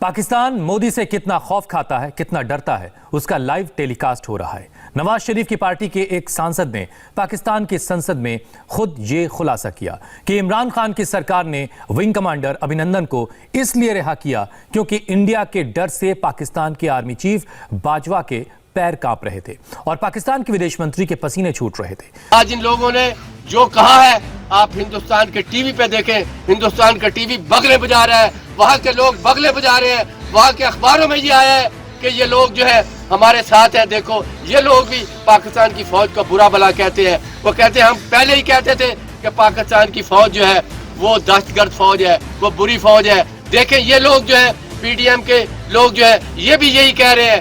پاکستان مودی سے کتنا خوف کھاتا ہے، کتنا ڈرتا ہے، اس کا لائیو ٹیلی کاسٹ ہو رہا ہے۔ نواز شریف کی پارٹی کے ایک سانسد نے پاکستان کی سنسد میں خود یہ خلاصہ کیا کہ عمران خان کی سرکار نے ونگ کمانڈر ابھینندن کو اس لیے رہا کیا کیونکہ انڈیا کے ڈر سے پاکستان کے آرمی چیف باجوہ کے پیر کانپ رہے تھے اور پاکستان کے ویدیش منتری کے پسینے چھوٹ رہے تھے۔ آج ان لوگوں نے جو کہا ہے، آپ ہندوستان کے ٹی وی پہ دیکھیں، ہندوستان کا ٹی وی بغلے بجا رہا ہے، وہاں کے لوگ بغلے بجا رہے ہیں، وہاں کے اخباروں میں یہ آیا ہے کہ یہ لوگ جو ہے ہمارے ساتھ ہیں۔ دیکھو یہ لوگ بھی پاکستان کی فوج کا برا بلا کہتے ہیں، وہ کہتے ہیں ہم پہلے ہی کہتے تھے کہ پاکستان کی فوج جو ہے وہ دہشت گرد فوج ہے، وہ بری فوج ہے۔ دیکھیں یہ لوگ جو ہے پی ڈی ایم کے لوگ جو ہے یہ بھی یہی کہہ رہے ہیں،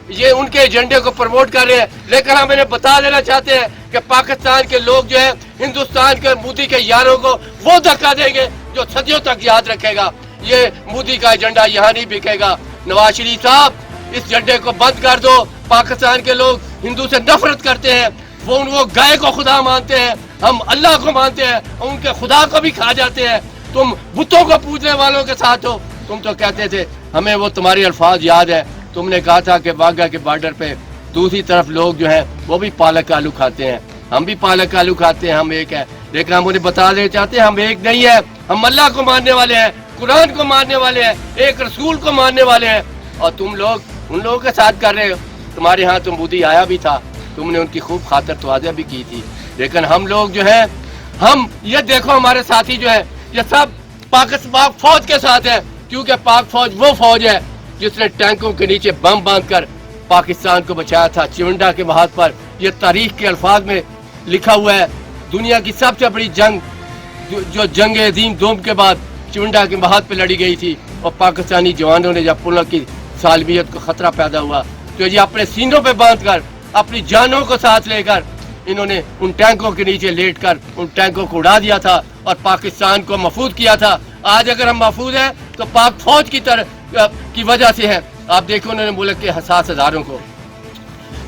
یہ ان کے ایجنڈے کو پروموٹ کر رہے ہیں، لیکن ہم انہیں بتا دینا چاہتے ہیں کہ پاکستان کے لوگ جو ہے ہندوستان کے مودی کے یاروں کو وہ دھکا دیں گے جو صدیوں تک یاد رکھے گا۔ یہ مودی کا ایجنڈا یہاں نہیں بکے گا۔ نواز شریف صاحب اس جھنڈے کو بند کر دو۔ پاکستان کے لوگ ہندو سے نفرت کرتے ہیں، وہ گائے کو خدا مانتے ہیں، ہم اللہ کو مانتے ہیں، ان کے خدا کو بھی کھا جاتے ہیں۔ تم بتوں کو پوجنے والوں کے ساتھ ہو۔ تم تو کہتے تھے، ہمیں وہ تمہاری الفاظ یاد ہے، تم نے کہا تھا کہ واگا کے بارڈر پہ دوسری طرف لوگ جو ہیں وہ بھی پالک آلو کھاتے ہیں، ہم بھی پالک آلو کھاتے ہیں، ہم ایک ہے۔ لیکن ہم انہیں بتا دینا چاہتے ہیں ہم ایک نہیں ہے، ہم اللہ کو ماننے والے ہیں، قرآن کو ماننے والے ہیں، ایک رسول کو ماننے والے ہیں۔ اور تم لوگ ان لوگوں کے ساتھ کر رہے ہو۔ تمہارے ہاں تو مودی آیا بھی تھا، تم نے ان کی خوب خاطر توازیہ بھی کی تھی، لیکن ہم لوگ جو ہیں ہم یہ دیکھو ہمارے ساتھی جو ہے یہ سب پاک فوج کے ساتھ ہیں، کیونکہ پاک فوج وہ فوج ہے جس نے ٹینکوں کے نیچے بم باندھ کر پاکستان کو بچایا تھا چونڈا کے محاذ پر۔ یہ تاریخ کے الفاظ میں لکھا ہوا ہے، دنیا کی سب سے بڑی جنگ جو جنگ عظیم دوم کے بعد چونڈا کے محاذ پہ لڑی گئی تھی، اور پاکستانی جوانوں نے جب پلوں کی سالمیت کو خطرہ پیدا ہوا تو یہ اپنے سینوں پہ باندھ کر اپنی جانوں کو ساتھ لے کر انہوں نے ان ٹینکوں کے نیچے لیٹ کر ان ٹینکوں کو اڑا دیا تھا اور پاکستان کو محفوظ کیا تھا۔ آج اگر ہم محفوظ ہیں تو پاک فوج کی وجہ سے ہے۔ آپ دیکھو انہوں نے ملک کے حساس اداروں کو،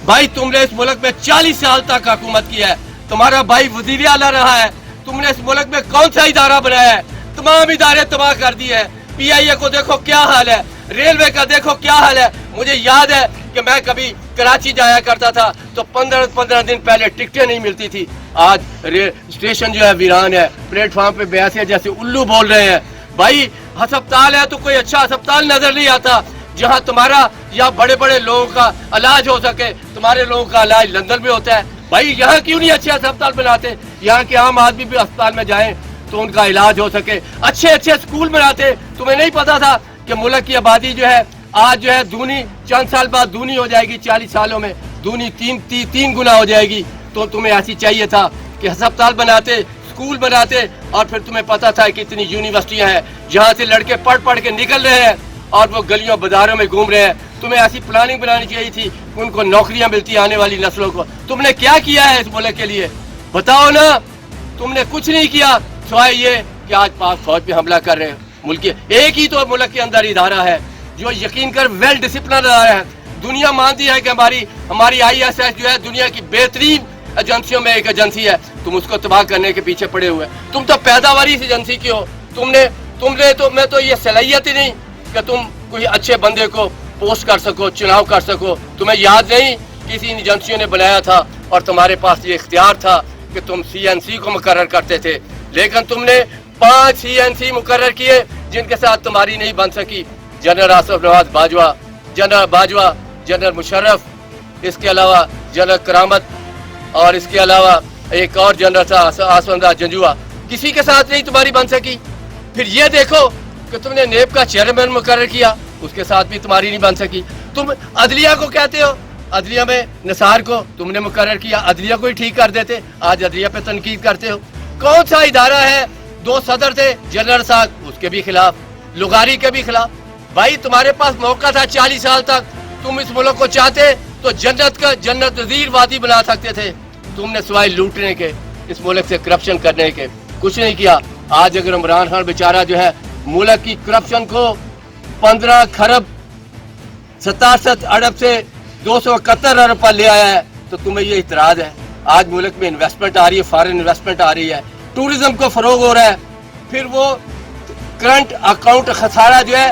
بھائی تم نے اس ملک میں 40 سال تک حکومت کی ہے، تمہارا بھائی وزیر اعلیٰ رہا ہے، تم نے اس ملک میں کون سا ادارہ بنایا ہے؟ تمام ادارے تباہ کر دیے ہیں۔ پی آئی اے کو دیکھو کیا حال ہے، ریلوے کا دیکھو کیا حال ہے۔ مجھے یاد ہے کہ میں کبھی کراچی جایا کرتا تھا تو 15 دن پہلے ٹکٹیں نہیں ملتی تھی۔ آج اسٹیشن جو ہے ویران ہے، پلیٹ فارم پہ بیاسے جیسے الو بول رہے ہیں۔ بھائی ہسپتال ہے تو کوئی اچھا ہسپتال نظر نہیں آتا جہاں تمہارا یا بڑے بڑے لوگوں کا علاج ہو سکے۔ تمہارے لوگوں کا علاج لندن میں ہوتا ہے، بھائی یہاں کیوں نہیں اچھے ہسپتال بناتے؟ یہاں کے عام آدمی بھی ہسپتال میں جائیں تو ان کا علاج ہو سکے، اچھے اسکول بناتے۔ تمہیں نہیں پتا تھا کہ ملک کی آبادی جو ہے آج جو ہے دونی چند سال بعد دونی ہو جائے گی، 40 سالوں میں دونی تین گنا ہو جائے گی؟ تو تمہیں ایسی چاہیے تھا کہ ہسپتال بناتے، اسکول بناتے، اور پھر تمہیں پتا تھا کہ اتنی یونیورسٹیاں ہیں جہاں سے لڑکے پڑھ کے نکل رہے ہیں اور وہ گلیوں بازاروں میں گھوم رہے ہیں۔ تمہیں ایسی پلاننگ بنانی چاہیے تھی ان کو نوکریاں ملتی آنے والی نسلوں کو۔ تم نے کیا کیا ہے اس ملک کے لیے؟ بتاؤ نا۔ تم نے کچھ نہیں کیا سوائے یہ کہ آج پاک فوج پہ حملہ کر رہے ہیں۔ ملک ایک ہی تو ملک کے اندر ادارہ ہے جو یقین کر ویل ڈسپلن ادارہ ہے۔ دنیا مانتی ہے کہ ہماری آئی ایس ایس جو ہے دنیا کی بہترین ایجنسیوں میں ایک ایجنسی ہے، تم اس کو تباہ کرنے کے پیچھے پڑے ہوئے۔ تم تو پیداواری اس ایجنسی کی ہو، میں تو یہ صلاحیت ہی نہیں کہ تم کوئی اچھے بندے کو پوسٹ کر سکو، چناؤ کر سکو۔ تمہیں یاد نہیں کسی ایجنسیوں نے بنایا تھا اور تمہارے پاس یہ اختیار تھا کہ تم CNC کو مقرر کرتے تھے، لیکن تم نے 5 CNC مقرر کیے جن کے ساتھ تمہاری نہیں بن سکی۔ جنرل آصف نواز باجوہ، جنرل مشرف، اس کے علاوہ جنرل کرامت، اور اس کے علاوہ ایک اور جنرل تھا آسفندہ جنجوعہ، کسی کے ساتھ نہیں تمہاری بن سکی۔ پھر یہ دیکھو کہ تم نے نیب کا چیئرمین مقرر کیا، اس کے ساتھ بھی تمہاری نہیں بن سکی۔ تم عدلیہ کو کہتے ہو، عدلیہ میں نثار کو تم نے مقرر کیا، عدلیہ کو ہی ٹھیک کر دیتے، آج عدلیہ پہ تنقید کرتے ہو۔ کون سا ادارہ ہے؟ 2 صدر تھے، جنرل صاحب اس کے بھی خلاف، لغاری کے بھی خلاف۔ بھائی تمہارے پاس موقع تھا 40 سال تک، تم اس ملک کو چاہتے تو جنت نظیر وادی بنا سکتے تھے۔ تم نے سوائے لوٹنے کے، اس ملک سے کرپشن کرنے کے کچھ نہیں کیا۔ آج اگر عمران خان بیچارہ جو ہے ملک کی کرپشن کو 15 کھرب 67 ارب سے 271 ارب پر لے آیا ہے تو تمہیں یہ اعتراض ہے؟ آج ملک میں انویسٹمنٹ آ رہی ہے، فارن انویسٹمنٹ آ رہی ہے، ٹورزم کو فروغ ہو رہا ہے، پھر وہ کرنٹ اکاؤنٹ خسارہ جو ہے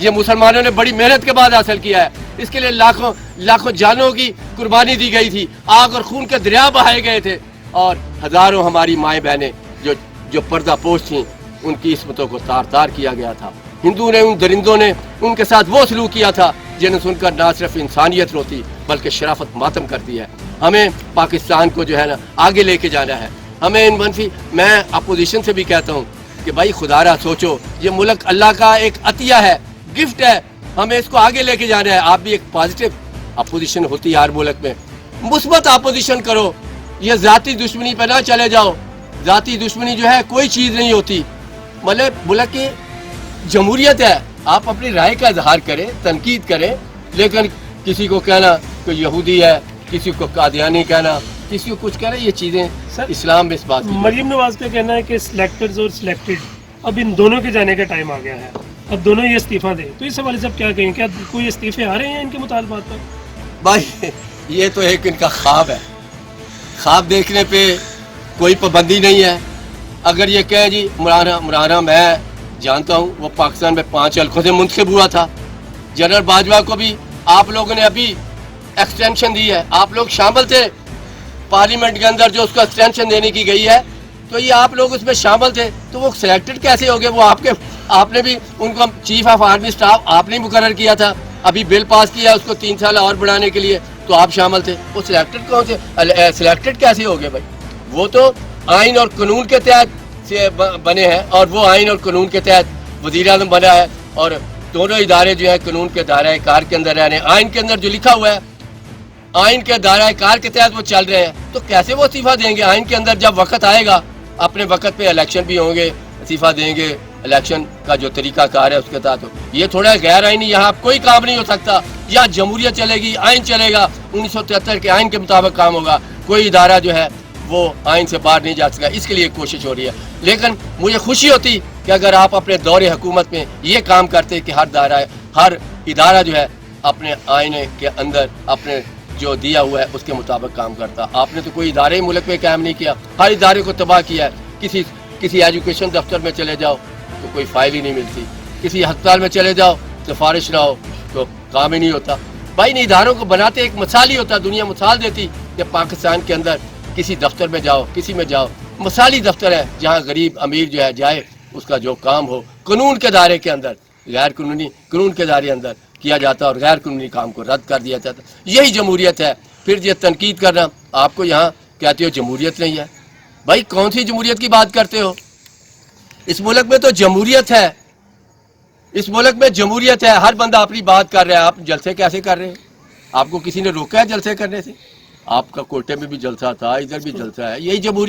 یہ مسلمانوں نے بڑی محنت کے بعد حاصل کیا ہے. اس کے لیے لاکھوں جانوں کی قربانی دی گئی تھی, آگ اور خون کے دریا بہائے گئے تھے, اور ہزاروں ہماری مائیں بہنیں جو پردہ پوش تھیں ان کی عصمتوں کو تار تار کیا گیا تھا. ہندو نے, ان درندوں نے ان کے ساتھ وہ سلوک کیا تھا جنہیں سن کر نہ صرف انسانیت روتی بلکہ شرافت ماتم کرتی ہے. ہمیں پاکستان کو جو ہے نا آگے لے کے جانا ہے. ہمیں ان منفی, میں اپوزیشن سے بھی کہتا ہوں کہ بھائی خدا را سوچو, یہ ملک اللہ کا ایک عطیہ ہے, گفٹ ہے, ہمیں اس کو آگے لے کے جانا ہے. آپ بھی ایک پازیٹیو اپوزیشن ہوتی ہے ہر ملک میں, مثبت اپوزیشن کرو, یہ ذاتی دشمنی پہ نہ چلے جاؤ. ذاتی دشمنی جو ہے کوئی چیز نہیں ہوتی. مطلب ملک کی جمہوریت ہے, آپ اپنی رائے کا اظہار کریں, تنقید کریں, لیکن کسی کو کہنا کہ یہودی ہے, کسی کو قادیانی کہنا, کسی کو کچھ کہنا, یہ چیزیں اسلام میں اس بات کی. مریم نواز کا کہنا ہے کہ سلیکٹرز اور سلیکٹڈ اب ان دونوں کے جانے کا ٹائم آ گیا ہے, اب دونوں ہی استعفیٰ دیں. تو اس حوالے سے آپ کیا کہیں, کیا کوئی استعفے آ رہے ہیں ان کے مطالبات پر؟ بھائی یہ تو ایک ان کا خواب ہے, خواب دیکھنے پہ کوئی پابندی نہیں ہے. اگر یہ کہیں جی مولانا میں جانتا ہوں وہ پاکستان میں 5 حلقوں سے منتخب ہوا تھا, جنرل باجوہ کو بھی آپ لوگوں نے ابھی ایکسٹینشن دی ہے, آپ لوگ شامل تھے پارلیمنٹ کے اندر جو اس کو ایکسٹینشن دینے کی گئی ہے, تو یہ آپ لوگ اس میں شامل تھے, تو وہ سلیکٹڈ کیسے ہو گئے؟ وہ آپ نے بھی ان کو چیف آف آرمی اسٹاف آپ نے مقرر کیا تھا, ابھی بل پاس کیا اس کو 3 سال اور بڑھانے کے لیے, تو آپ شامل تھے. وہ سلیکٹڈ کون سے, سلیکٹڈ کیسے ہو گئے بھائی؟ وہ تو آئین اور قانون کے تحت سے بنے ہیں, اور وہ آئین اور قانون کے تحت وزیر اعظم بنا ہے, اور دونوں ادارے جو ہیں قانون کے دائرۂ کار کے اندر رہ رہے ہیں. آئین کے اندر جو لکھا ہوا ہے, آئین کے دائرۂ کار کے تحت وہ چل رہے ہیں, تو کیسے وہ استعفیٰ دیں گے؟ آئین کے اندر جب وقت آئے گا, اپنے وقت پہ الیکشن بھی ہوں گے, استعفیٰ دیں گے, الیکشن کا جو طریقہ کار ہے اس کے تحت. یہ تھوڑا غیر آئینی, یہاں کوئی کام نہیں ہو سکتا. یہاں جمہوریت چلے گی, آئین چلے گا, 1973 کے آئین کے مطابق کام ہوگا. کوئی ادارہ جو ہے وہ آئین سے باہر نہیں جا سکتا. اس کے لیے کوشش ہو رہی ہے. لیکن مجھے خوشی ہوتی کہ اگر آپ اپنے دور حکومت میں یہ کام کرتے کہ ہر ادارہ جو ہے اپنے آئین کے اندر اپنے جو دیا ہوا ہے اس کے مطابق کام کرتا. آپ نے تو کوئی ادارے ہی ملک میں قائم نہیں کیا, ہر ادارے کو تباہ کیا ہے. کسی ایجوکیشن دفتر میں چلے جاؤ تو کوئی فائل ہی نہیں ملتی, کسی ہسپتال میں چلے جاؤ سفارش نہ ہو تو کام ہی نہیں ہوتا. بھائی ان اداروں کو بناتے ایک مثال ہی ہوتا, دنیا مثال دیتی کہ پاکستان کے اندر کسی دفتر میں جاؤ, کسی میں جاؤ, مثالی دفتر ہے جہاں غریب امیر جو ہے جائے, اس کا جو کام ہو قانون کے دائرے کے اندر, غیر قانونی قانون کے دائرے اندر کیا جاتا اور غیر قانونی کام کو رد کر دیا جاتا. یہی جمہوریت ہے. پھر یہ تنقید کرنا, آپ کو یہاں کہتے ہو جمہوریت نہیں ہے. بھائی کون سی جمہوریت کی بات کرتے ہو؟ اس ملک میں تو جمہوریت ہے, اس ملک میں جمہوریت ہے. ہر بندہ اپنی بات کر رہا ہے. آپ جلسے کیسے کر رہے ہیں؟ آپ کو کسی نے روکا ہے جلسے کرنے سے؟ آپ کا کوٹے میں بھی جلسہ تھا, ادھر بھی جلسہ ہے. یہی جمہوریت